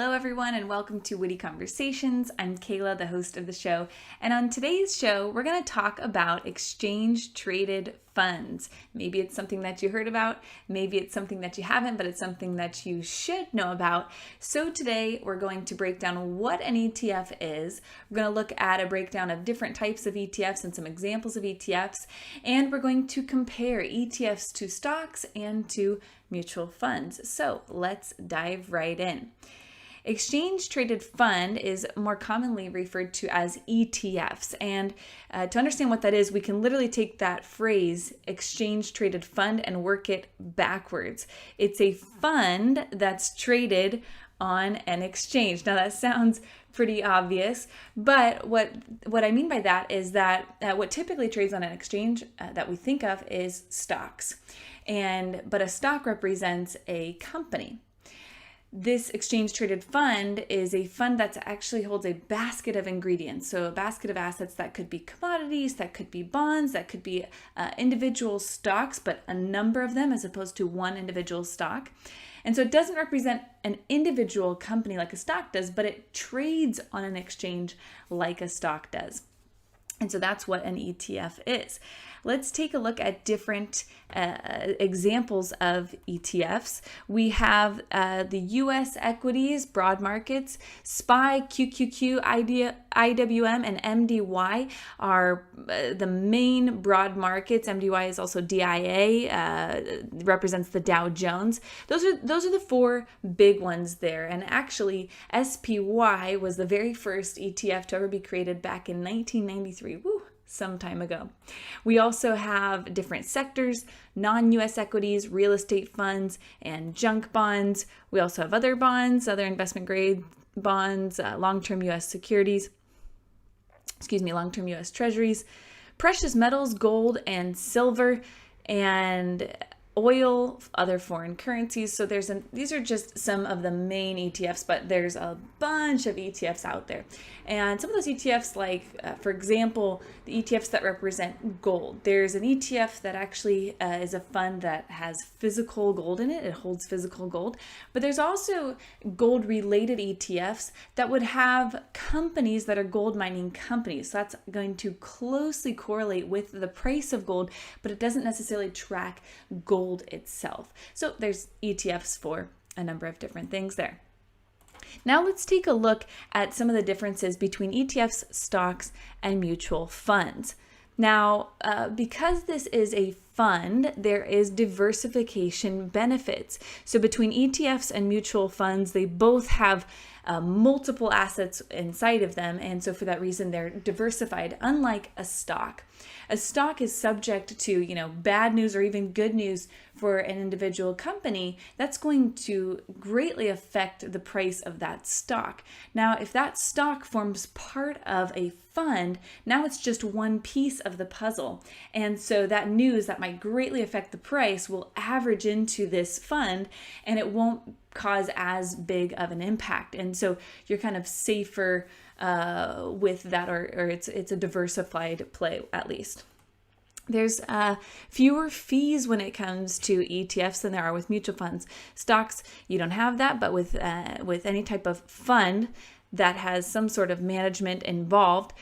Hello everyone and welcome to WITI Conversations. I'm Kayla, the host of the show, and on today's show we're going to talk about exchange-traded funds. Maybe it's something that you heard about, maybe it's something that you haven't, but it's something that you should know about. So today we're going to break down what an ETF is. We're going to look at a breakdown of different types of ETFs and some examples of ETFs, and we're going to compare ETFs to stocks and to mutual funds. So let's dive right in. Exchange traded fund is more commonly referred to as ETFs. And to understand what that is, we can literally take that phrase, exchange traded fund, and work it backwards. It's a fund that's traded on an exchange. Now that sounds pretty obvious, but what I mean by that is that what typically trades on an exchange that we think of is stocks. But a stock represents a company. This exchange-traded fund is a fund that actually holds a basket of ingredients. So a basket of assets that could be commodities, that could be bonds, that could be individual stocks, but a number of them as opposed to one individual stock. And so it doesn't represent an individual company like a stock does, but it trades on an exchange like a stock does. And so that's what an ETF is. Let's take a look at different examples of ETFs. We have the U.S. equities, broad markets, SPY, QQQ, IWM, and MDY are the main broad markets. MDY is also DIA, represents the Dow Jones. Those are the four big ones there. And actually, SPY was the very first ETF to ever be created back in 1993. Woo! Some time ago. We also have different sectors, non-US equities, real estate funds, and junk bonds. We also have other bonds, other investment grade bonds, long-term US securities, long-term US treasuries, precious metals, gold and silver, and oil, other foreign currencies. So these are just some of the main ETFs, but there's a bunch of ETFs out there. And some of those ETFs, like for example, the ETFs that represent gold. There's an ETF that actually is a fund that has physical gold in it. It holds physical gold. But there's also gold-related ETFs that would have companies that are gold mining companies. So that's going to closely correlate with the price of gold, but it doesn't necessarily track gold itself. So there's ETFs for a number of different things there. Now let's take a look at some of the differences between ETFs, stocks, and mutual funds. Now, because this is a fund, there is diversification benefits. So between ETFs and mutual funds, they both have multiple assets inside of them, and so for that reason they're diversified, unlike a stock. A stock is subject to, bad news or even good news for an individual company. That's going to greatly affect the price of that stock. Now, if that stock forms part of a fund, now it's just one piece of the puzzle. And so that news that might greatly affect the price will average into this fund, and it won't cause as big of an impact. And so you're kind of safer with that, or it's a diversified play at least. There's fewer fees when it comes to ETFs than there are with mutual funds. Stocks, you don't have that, but with any type of fund that has some sort of management involved,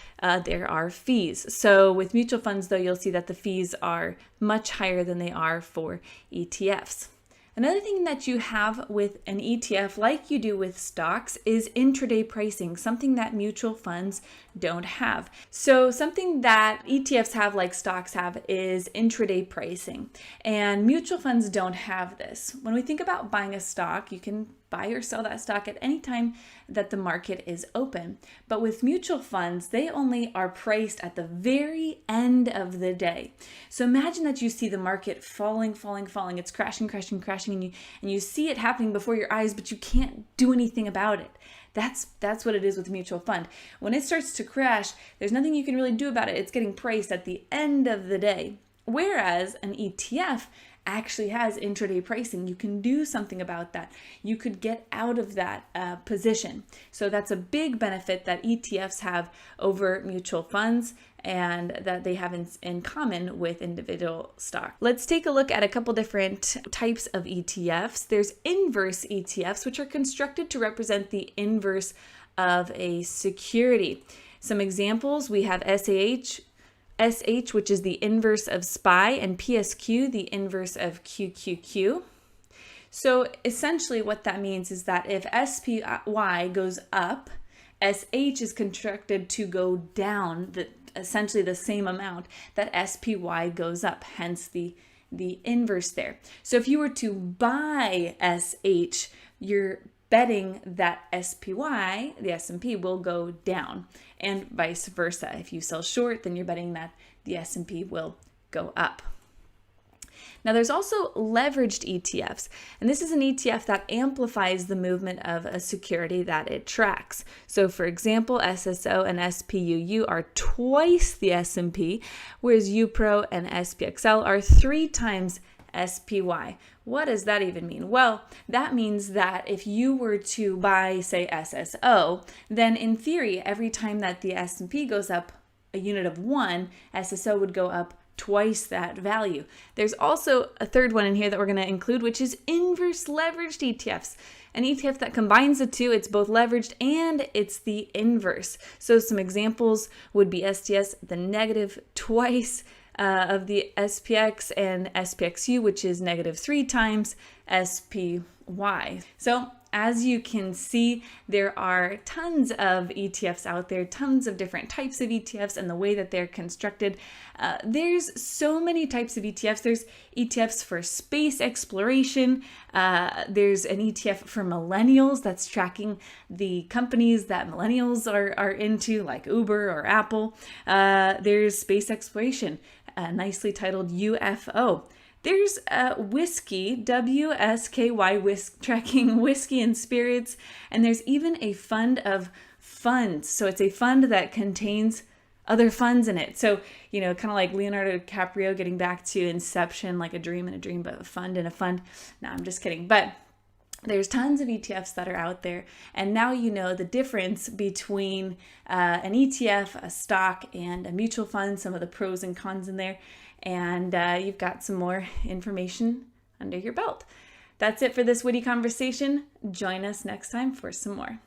there are fees. So with mutual funds, though, you'll see that the fees are much higher than they are for ETFs. Another thing that you have with an ETF, like you do with stocks, is intraday pricing, something that mutual funds don't have. So something that ETFs have, like stocks have, is intraday pricing. And mutual funds don't have this. When we think about buying a stock, you can buy or sell that stock at any time that the market is open. But with mutual funds, they only are priced at the very end of the day. So imagine that you see the market falling. It's crashing, and you see it happening before your eyes, but you can't do anything about it. That's what it is with a mutual fund. When it starts to crash, there's nothing you can really do about it. It's getting priced at the end of the day. Whereas an ETF actually has intraday pricing. You can do something about that. You could get out of that position. So that's a big benefit that ETFs have over mutual funds, and that they have in common with individual stock. Let's take a look at a couple different types of ETFs. There's inverse ETFs, which are constructed to represent the inverse of a security. Some examples, we have SH, which is the inverse of SPY, and PSQ, the inverse of QQQ. So essentially what that means is that if SPY goes up, SH is constructed to go down, essentially the same amount that SPY goes up, hence the inverse there. So if you were to buy SH, you're betting that SPY, the S&P, will go down, and vice versa. If you sell short, then you're betting that the S&P will go up. Now there's also leveraged ETFs, and this is an ETF that amplifies the movement of a security that it tracks. So for example, SSO and SPUU are twice the S&P, whereas UPRO and SPXL are 3 times SPY. What does that even mean? Well, that means that if you were to buy, say, SSO, then in theory, every time that the S&P goes up a unit of 1, SSO would go up twice that value. There's also a third one in here that we're going to include, which is inverse leveraged ETFs. An ETF that combines the two, it's both leveraged and it's the inverse. So some examples would be STS, the negative twice of the SPX, and SPXU, which is negative 3 times SPY. So as you can see, there are tons of ETFs out there, tons of different types of ETFs and the way that they're constructed. There's so many types of ETFs. There's ETFs for space exploration. There's an ETF for millennials that's tracking the companies that millennials are into, like Uber or Apple. There's space exploration, nicely titled UFO. There's whiskey, WSKY, tracking whiskey and spirits, and there's even a fund of funds. So it's a fund that contains other funds in it. So, kind of like Leonardo DiCaprio getting back to Inception, like a dream in a dream, but a fund in a fund. No, I'm just kidding. But there's tons of ETFs that are out there, and now you know the difference between an ETF, a stock, and a mutual fund, some of the pros and cons in there, and you've got some more information under your belt. That's it for this witty conversation. Join us next time for some more.